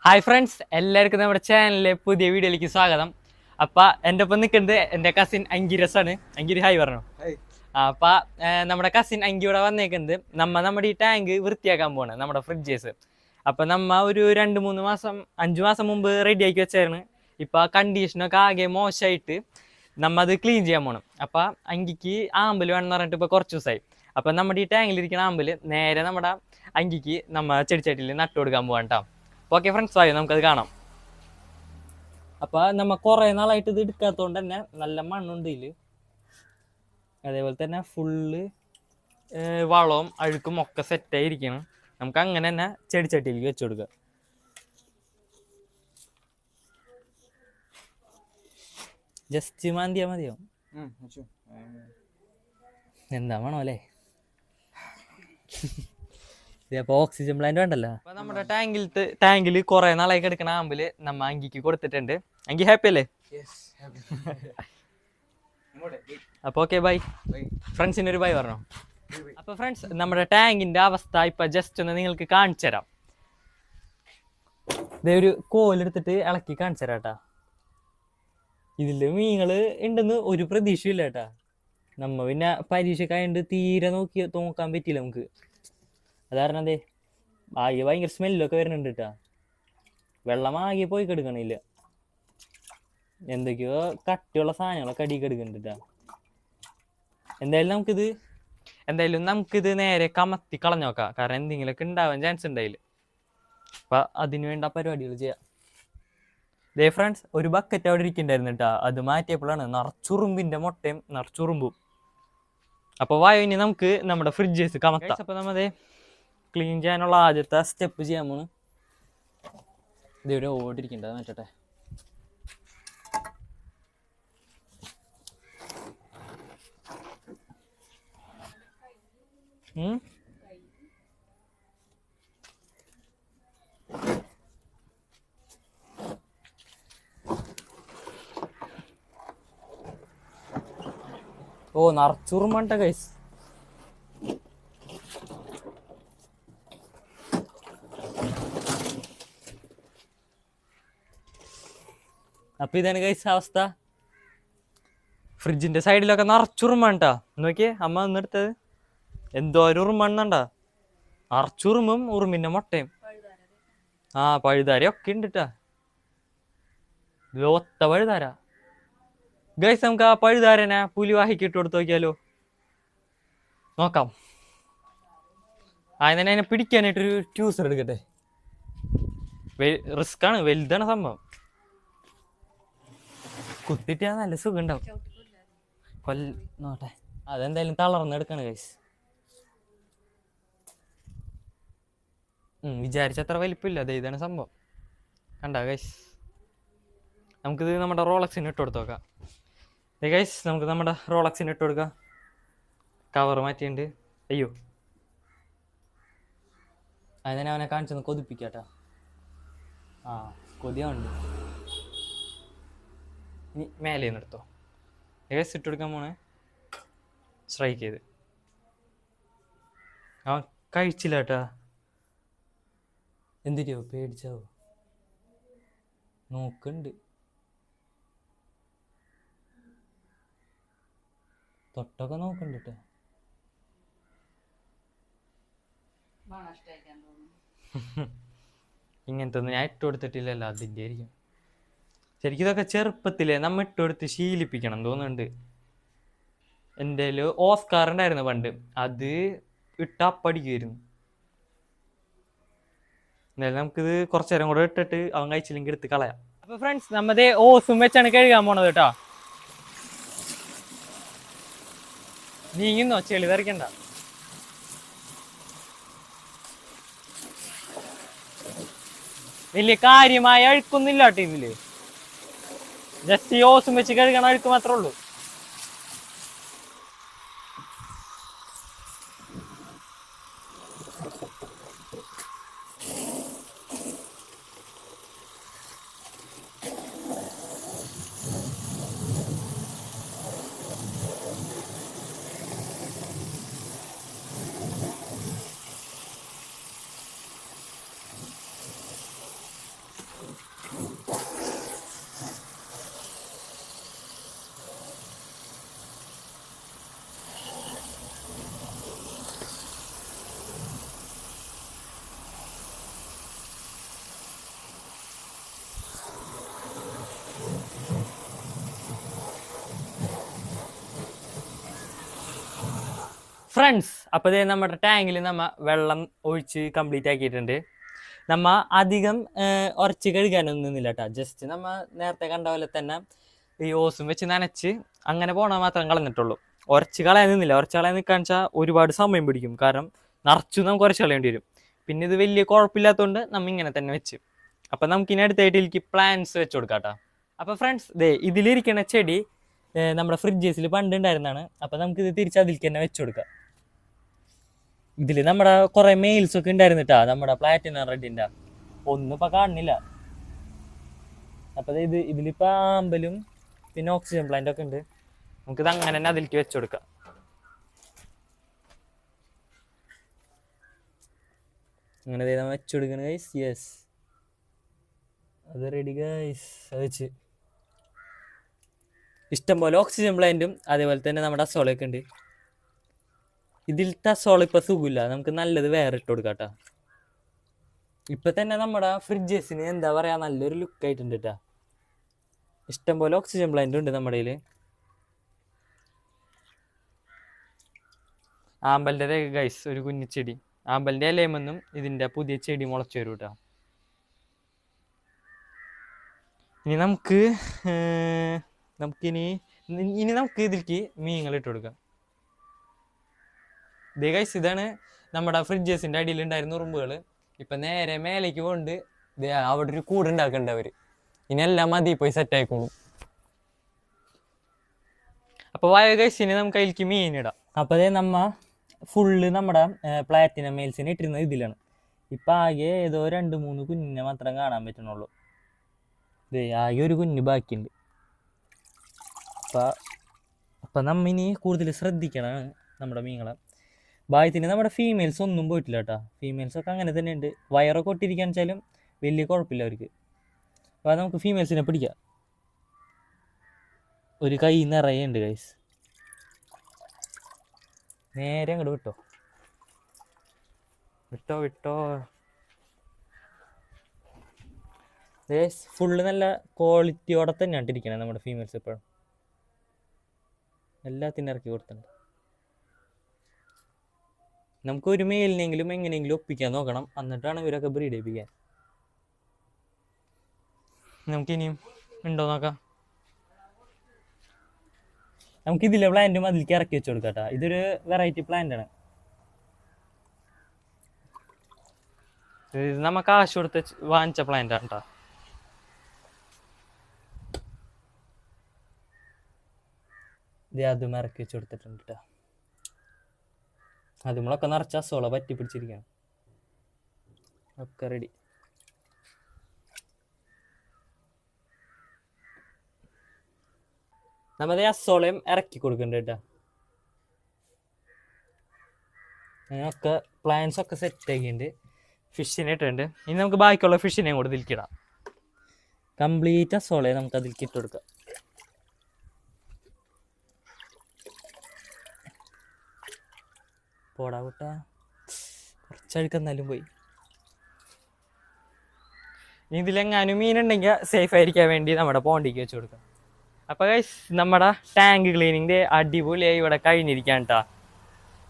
Hi friends, എല്ലാവർക്കും നമ്മുടെ ചാനലിലെ പുതിയ വീഡിയോയിലേക്ക് സ്വാഗതം. അപ്പം എൻ്റെ ഒപ്പം നിൽക്കുന്നത് എൻ്റെ കസിൻ അങ്കിരസാണ്. അങ്കിരി ഹായ് പറഞ്ഞു. അപ്പം നമ്മുടെ കസിൻ അങ്കിയുടെ വന്നേക്കുന്നത് നമ്മുടെ ഈ ടാങ്ക് വൃത്തിയാക്കാൻ പോവാണ്, നമ്മുടെ ഫ്രിഡ്ജേഴ്സ്. അപ്പം ഒരു 2-3 മാസം 5 മാസം മുമ്പ് റെഡിയാക്കി വെച്ചായിരുന്നു. ഇപ്പം ആ കണ്ടീഷനൊക്കെ ആകെ മോശമായിട്ട് അത് ക്ലീൻ ചെയ്യാൻ പോകണം. അപ്പം അങ്കിക്ക് ആമ്പൽ വേണമെന്ന് പറഞ്ഞിട്ട് ഇപ്പോൾ കുറച്ച് ദിവസമായി. അപ്പം നമ്മുടെ ഈ ടാങ്കിലിരിക്കുന്ന ആമ്പൽ നേരെ നമ്മുടെ അങ്കിക്ക് ചെടിച്ചട്ടിയിൽ നട്ടു കൊടുക്കാൻ പോകാൻ കേട്ടോ. ഓക്കെ ഫ്രണ്ട്സ്, ആയോ നമുക്കത് കാണാം. അപ്പം കുറേ നാളായിട്ട് ഇത് എടുക്കാത്തതുകൊണ്ട് തന്നെ നല്ല മണ്ണുണ്ട് ഇതിൽ. അതേപോലെ തന്നെ ഫുള്ള് വളവും അഴുക്കും ഒക്കെ സെറ്റായിരിക്കണം. നമുക്ക് അങ്ങനെ തന്നെ ചെടിച്ചട്ടിയിലേക്ക് വെച്ചു കൊടുക്കാം. ജസ്റ്റ് മാന്തിയാ മതിയോ? എന്താ വേണോ അല്ലേ? ഇതപ്പോ ഓക്സിജൻ പ്ലാന്റ് വേണ്ടല്ലോ. അപ്പൊ നമ്മുടെ ടാങ്കിൽ കുറെ നാളായി എടുക്കണ ആമ്പില് അങ്കിക്ക് കൊടുത്തിട്ടുണ്ട്. അങ്കി ഹാപ്പി അല്ലേ? അപ്പൊ ഓക്കെ, ബൈ. ഫ്രണ്ട്സിന് ഒരു ബൈ പറഞ്ഞോ. അപ്പൊ ഫ്രണ്ട്സ്, നമ്മുടെ ടാങ്കിന്റെ അവസ്ഥ ഇപ്പൊ ജസ്റ്റ് ഒന്ന് നിങ്ങൾക്ക് കാണിച്ചു തരാം. ഇതേ ഒരു കോലെടുത്തിട്ട് ഇളക്കി കാണിച്ചു തരാം കേട്ടാ. ഇതില് മീനുകള് ഉണ്ടെന്ന് ഒരു പ്രതീക്ഷയില്ല കേട്ടാ. പിന്നെ പരീക്ഷക്കായണ്ട് തീരെ നോക്കാൻ പറ്റിയില്ല നമുക്ക്. അത് കാരണം എന്തേ ആകെ ഭയങ്കര സ്മെല്ലൊക്കെ വരുന്നുണ്ട് കേട്ടാ. വെള്ളം ആകെ പോയി കെടുക്കണില്ല. എന്തൊക്കെയോ കട്ടിയുള്ള സാധനങ്ങളൊക്കെ അടിയിൽ കെടുക്കുന്നുണ്ട് കേട്ടാ. എന്തായാലും നമുക്കിത് നേരെ കമത്തി കളഞ്ഞു നോക്കാം. കാരണം എന്തെങ്കിലുമൊക്കെ ഉണ്ടാവാൻ ചാൻസ് ഉണ്ടായില്ല. അപ്പം അതിനു വേണ്ട പരിപാടികൾ ചെയ്യാം. ദേ ഫ്രണ്ട്സ്, ഒരു ബക്കറ്റ് അവിടെ ഇരിക്കണ്ടായിരുന്നു കേട്ടാ. അത് മാറ്റിയപ്പോഴാണ് നിറച്ചുറുമ്പിന്റെ മുട്ടയും നിറച്ചുറുമ്പും. അപ്പോൾ വായോ, ഇനി നമുക്ക് നമ്മുടെ ഫ്രിഡ്ജേഴ്സ് കമത്താം. അപ്പോൾ ക്ലീൻ ചെയ്യാനുള്ള ആദ്യത്തെ സ്റ്റെപ്പ് ചെയ്യാൻ പോണ്. ഇതൊരു ഓടിരിക്കണ്ട മാറ്റട്ടെ. ഓ, നിറച്ചുറുമ്പണ്ട ഗൈസ്. അപ്പൊ ഇതാണ് ഗൈസ് അവസ്ഥ. ഫ്രിഡ്ജിന്റെ സൈഡിലൊക്കെ നിറച്ചുറുമ്പാണ് കേട്ടാ. നോക്കിയേ, അമ്മ ഒന്നെടുത്തത് എന്തോരം ഉറുമ്പണ്ണണ്ടാ. നിറച്ചുറുമ്പും ഉറുമ്പിന്റെ മുട്ടയും പഴുതാരയൊക്കെ ഉണ്ട് കേട്ടാ. ലോത്ത പഴുതാര ഗൈസ്. നമുക്ക് ആ പഴുതാരനെ പുലിവാഹിക്ക് ഇട്ട് കൊടുത്ത് നോക്കിയാലോ? നോക്കാം. ആദ്യം തന്നെ അതിനെ പിടിക്കാനായിട്ടൊരു ട്യൂസർ എടുക്കട്ടെ. റിസ്ക് ആണ്, വലുതാണ് സംഭവം. കുത്തിട്ടാ നല്ല സുഖം ഉണ്ടാവും. നോട്ടെ, അതെന്തായാലും തളർന്നെടുക്കാണ് ഗൈസ്. വിചാരിച്ചത്ര വലിപ്പില്ല. അതെ, ഇതാണ് സംഭവം. കണ്ട ഗൈസ്, നമുക്കിത് നമ്മുടെ റോളക്സിന് ഇട്ട് കൊടുത്ത് നോക്കാം. ഗൈസ്, നമുക്ക് നമ്മുടെ റോളക്സിന് ഇട്ട് കൊടുക്കാം. കവർ മാറ്റിയുണ്ട്. അയ്യോ, അതിനെ അവനെ കാണിച്ചൊന്ന് കൊതിപ്പിക്കാട്ടാ. കൊതിയുണ്ട്. ഇനി മേലെ നിന്ന് എടുത്തോ. ഗൈസ്, ഇട്ട് കൊടുക്കാൻ പോണേ. സ്ട്രൈക്ക് ചെയ്ത് അവൻ കഴിച്ചില്ല കേട്ടാ. എന്തിരിയോ പേടിച്ചാവോ? നോക്കണ്ട്. തൊട്ടൊക്കെ നോക്കണ്ട് കേട്ടോ. ഇങ്ങനത്തെ ഒന്നും ഞാൻ ഇട്ട് കൊടുത്തിട്ടില്ലല്ലോ, അതിൻ്റെ ആയിരിക്കും. ശരിക്കും ഇതൊക്കെ ചെറുപ്പത്തിലേ ഇട്ട് കൊടുത്ത് ശീലിപ്പിക്കണം തോന്നുന്നുണ്ട്. എൻ്റെ ഓസ്കാർ ഉണ്ടായിരുന്നു പണ്ട്, അത് ഇട്ട് അപ്പടിക്കുമായിരുന്നു. എന്തായാലും നമുക്കിത് കുറച്ചു നേരം കൂടെ ഇട്ടിട്ട് അവൻ കഴിച്ചില്ലെങ്കിൽ എടുത്ത് കളയാം. അപ്പൊ ഫ്രണ്ട്സ്, ഓസും വെച്ചാണ് കഴുകാൻ പോണത് കേട്ടോ. നീങ്ങുന്നോ? ചെളി തെറിക്കണ്ട. വലിയ കാര്യമായ അഴുക്കൊന്നുമില്ല കേട്ടോ ഇതില്. ജസ്റ്റ് ഈ ഓസും വെച്ച് കഴുകണ അഴുക്ക് മാത്രമേ ഉള്ളൂ. ഫ്രണ്ട്സ്, അപ്പോൾ ഇതേ നമ്മുടെ ടാങ്കിൽ നമ്മൾ വെള്ളം ഒഴിച്ച് കംപ്ലീറ്റ് ആക്കിയിട്ടുണ്ട്. നമ്മൾ അധികം ഉറച്ച് കഴുകാനൊന്നും നിന്നില്ല കേട്ടോ. ജസ്റ്റ് നമ്മൾ നേരത്തെ കണ്ട പോലെ തന്നെ ഈ ഓസും വെച്ച് നനച്ച് അങ്ങനെ പോകണ മാത്രം കളഞ്ഞിട്ടുള്ളൂ. ഉറച്ച് കളയാൻ നിന്നില്ല. ഉറച്ച് കളയാൻ നിൽക്കാന്ന് വെച്ചാൽ ഒരുപാട് സമയം പിടിക്കും. കാരണം നിറച്ചു നമുക്ക് ഉറച്ച് കളയേണ്ടി വരും. പിന്നെ ഇത് വലിയ കുഴപ്പമില്ലാത്തതുകൊണ്ട് നമ്മൾ ഇങ്ങനെ തന്നെ വെച്ച്. അപ്പം നമുക്കിനി അടുത്തായിട്ട് എനിക്ക് പ്ലാന്റ്സ് വെച്ച് കൊടുക്കാം കേട്ടോ. അപ്പോൾ ഫ്രണ്ട്സ്, ഇതിലിരിക്കുന്ന ചെടി നമ്മുടെ ഫ്രിഡ്ജസിൽ പണ്ടുണ്ടായിരുന്നതാണ്. അപ്പം നമുക്കിത് തിരിച്ച് അതിലേക്ക് തന്നെ വെച്ച് കൊടുക്കാം. ഇതിൽ നമ്മുടെ കുറേ മെയിൽസൊക്കെ ഉണ്ടായിരുന്നിട്ടാ, നമ്മുടെ പ്ലാറ്റിനം റെഡിൻ്റെ. ഒന്നും ഇപ്പം കാണുന്നില്ല. അപ്പം ഇതിലിപ്പോൾ ആമ്പലും പിന്നെ ഓക്സിജൻ പ്ലാന്റ് ഒക്കെ ഉണ്ട്. നമുക്കിത് അങ്ങനെ തന്നെ അതിലേക്ക് വെച്ച് കൊടുക്കാം. അങ്ങനെ നമ്മൾ വെച്ച് കൊടുക്കണം ഗൈസ്. യെസ്, അത് റെഡി ഗൈസ്. അത് വെച്ച് ഇഷ്ടം പോലെ ഓക്സിജൻ പ്ലാന്റും അതേപോലെ തന്നെ നമ്മുടെ അസോളൊക്കെ ഉണ്ട്. ഇതിലത്തെ അസോള ഇപ്പം സുഖമില്ല, നമുക്ക് നല്ലത് വേറെ ഇട്ട് കൊടുക്കാം കേട്ടോ. ഇപ്പം തന്നെ നമ്മുടെ ഫ്രിഡ്ജസിന് എന്താ പറയുക, നല്ലൊരു ലുക്കായിട്ടുണ്ട് കേട്ടോ. ഇഷ്ടം പോലെ ഓക്സിജൻ പ്ലാന്റ് ഉണ്ട് നമ്മുടെ കയ്യിൽ. ആമ്പലിൻ്റെ ഗൈസ് ഒരു കുഞ്ഞിച്ചെടി, ആമ്പലിൻ്റെ ഇലയുമെന്നും ഇതിൻ്റെ പുതിയ ചെടി മുളച്ചു വരും കേട്ടോ. ഇനി നമുക്ക് ഇതിലേക്ക് മീനുകൾ ഇട്ട് കൊടുക്കാം. ഇതേ ഗൈസ്, ഇതാണ് നമ്മുടെ ഫ്രിഡ്ജസിൻ്റെ അടിയിലുണ്ടായിരുന്ന ഉറുമ്പുകൾ. ഇപ്പം നേരെ മേലേക്ക് കൊണ്ട് അവിടെ ഒരു കൂടുണ്ടാക്കണ്ട അവർ. ഇനി എല്ലാം മതി പോയി സെറ്റായിക്കോളും. അപ്പോൾ വായ ഗൈസ്, ഇനി നമുക്ക് അതിലേക്ക് മീനിടാം. അപ്പോൾ അതേ ഫുള്ള് നമ്മുടെ പ്ലാറ്റിനം മെയിൽസിനെ ഇട്ടിരുന്നത് ഇതിലാണ്. ഇപ്പം ആകെ ഏതോ 2-3 കുഞ്ഞിനെ മാത്രം കാണാൻ പറ്റണുള്ളൂ. ആകെ ഒരു കുഞ്ഞ് ബാക്കിയുണ്ട്. അപ്പം നമ്മിനി കൂടുതൽ ശ്രദ്ധിക്കണം നമ്മുടെ മീനുകളെ. ഭാഗ്യത്തിന് നമ്മുടെ ഫീമെയിൽസ് ഒന്നും പോയിട്ടില്ല കേട്ടോ. ഫീമെയിൽസൊക്കെ അങ്ങനെ തന്നെ ഉണ്ട്. വയറൊക്കെ ഒട്ടിരിക്കാൻ വെച്ചാലും വലിയ കുഴപ്പമില്ല അവർക്ക്. അപ്പോൾ നമുക്ക് ഫീമെയിൽസിനെ പിടിക്കാം. ഒരു കൈ നിറയെ ഉണ്ട് ഗൈസ്. നേരെ അങ്ങോട്ട് വിട്ടോ ഗൈസ്. ഫുള്ള് നല്ല ക്വാളിറ്റിയോടെ തന്നെയാണ് ഇട്ടിരിക്കണേ നമ്മുടെ ഫീമെയിൽസ്. എപ്പോഴും എല്ലാത്തിനും ഇറക്കി കൊടുത്തിട്ടുണ്ട്. നമുക്ക് ഒരു മെയിലിനെങ്കിലും എങ്ങനെയെങ്കിലും ഒപ്പിക്കാൻ നോക്കണം, എന്നിട്ടാണ് ഇവരൊക്കെ ബ്രീഡ് ചെയ്യിപ്പിക്കാൻ. നമുക്കിനിയും ഉണ്ടോ നോക്കാം. നമുക്കിതിലെ പ്ലാന്റും അതിലേക്ക് ഇറക്കി വെച്ച് കൊടുക്കാം കേട്ടോ. ഇതൊരു വെറൈറ്റി പ്ലാന്റ് ആണ്. ഇത് നമ്മൾ കാശ് കൊടുത്ത് വാങ്ങിച്ച പ്ലാന്റ് ആണ് കേട്ടോ. ഇത് അതും ഇറക്കി വെച്ച് കൊടുത്തിട്ടുണ്ട് കേട്ടോ. അതുമൊക്കെ നിറച്ച അസോള പറ്റി പിടിച്ചിരിക്കുകയാണ്. ഒക്കെ റെഡി. നമ്മത് അസോളയും ഇറക്കി കൊടുക്കുന്നുണ്ട് കേട്ടോ. അങ്ങനെയൊക്കെ പ്ലാന്റ്സ് ഒക്കെ സെറ്റ് ആക്കിയിട്ടുണ്ട്. ഫിഷിനെ ഇട്ടുണ്ട്. ഇനി നമുക്ക് ബാക്കിയുള്ള ഫിഷിനെയും കൂടെ ഇതിൽക്കിടാം. കംപ്ലീറ്റ് അസോളയെ നമുക്ക് അതിലേക്ക് ഇട്ട് കൊടുക്കാം. പോടാ കൂട്ടാ, കുറച്ചഴുക്കെന്നാലും പോയി. ഇനി ഇതിലെങ്ങാനും മീനുണ്ടെങ്കിൽ സേഫ് ആയിരിക്കാൻ വേണ്ടി നമ്മുടെ പോണ്ടിക്ക് വെച്ച് കൊടുക്കാം. അപ്പോൾ ഗൈസ്, നമ്മുടെ ടാങ്ക് ക്ലീനിങ്ങിൻ്റെ അടിപൊളിയായി ഇവിടെ കഴിഞ്ഞിരിക്കാൻ കേട്ടോ.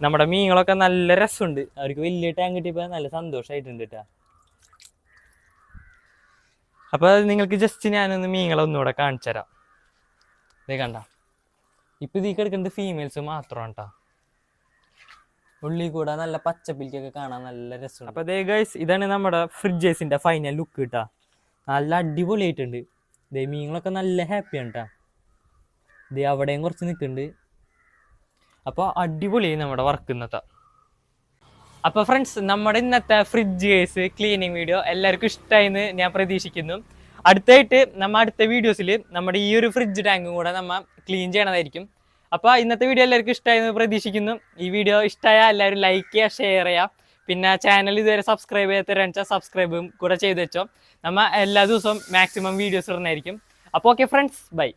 നമ്മുടെ മീനുകളൊക്കെ നല്ല രസമുണ്ട്. അവർക്ക് വലിയ ടാങ്ക് കിട്ടിയപ്പോൾ നല്ല സന്തോഷമായിട്ടുണ്ട് കേട്ടോ. അപ്പോൾ നിങ്ങൾക്ക് ജസ്റ്റ് ഞാനൊന്ന് മീനുകളൊന്നുകൂടെ കാണിച്ചു തരാം. ഇതേ കണ്ട, ഇപ്പം ഇതിൽ കിടക്കുന്നത് ഫീമെയിൽസ് മാത്രമാണ് കേട്ടോ. ഉള്ളി കൂടെ നല്ല പച്ചപ്പിലേക്കൊക്കെ കാണാൻ നല്ല രസമുണ്ട്. അപ്പോൾ അതേ ഗൈസ്, ഇതാണ് നമ്മുടെ ഫ്രിഡ്ജസിൻ്റെ ഫൈനൽ ലുക്ക് കേട്ടോ. നല്ല അടിപൊളിയായിട്ടുണ്ട്. ഇതേ മീനുകളൊക്കെ നല്ല ഹാപ്പിയാണ് കേട്ടോ. ഇതേ അവിടെയും കുറച്ച് നിൽക്കുന്നുണ്ട്. അപ്പോൾ അടിപൊളിയായി നമ്മുടെ വർക്ക് ഇന്നത്തെ. അപ്പോൾ ഫ്രണ്ട്സ്, നമ്മുടെ ഇന്നത്തെ ഫ്രിഡ്ജ് കേസ് ക്ലീനിങ് വീഡിയോ എല്ലാവർക്കും ഇഷ്ടമായെന്ന് ഞാൻ പ്രതീക്ഷിക്കുന്നു. അടുത്തായിട്ട് അടുത്ത വീഡിയോസിൽ നമ്മുടെ ഈ ഒരു ഫ്രിഡ്ജ് ടാങ്കും കൂടെ നമ്മൾ ക്ലീൻ ചെയ്യണതായിരിക്കും. അപ്പോൾ ഇന്നത്തെ വീഡിയോ എല്ലാവർക്കും ഇഷ്ടമായെന്ന് പ്രതീക്ഷിക്കുന്നു. ഈ വീഡിയോ ഇഷ്ടമായാൽ എല്ലാവരും ലൈക്ക് ചെയ്യുക, ഷെയർ ചെയ്യുക. പിന്നെ ചാനൽ ഇതുവരെ സബ്സ്ക്രൈബ് ചെയ്യാത്തവരാണെന്ന് വെച്ചാൽ സബ്സ്ക്രൈബും കൂടെ ചെയ്ത് വെച്ചോ. നമ്മൾ എല്ലാ ദിവസവും മാക്സിമം വീഡിയോസ് ഇടുന്നതായിരിക്കും. അപ്പോൾ ഓക്കെ ഫ്രണ്ട്സ്, ബൈ.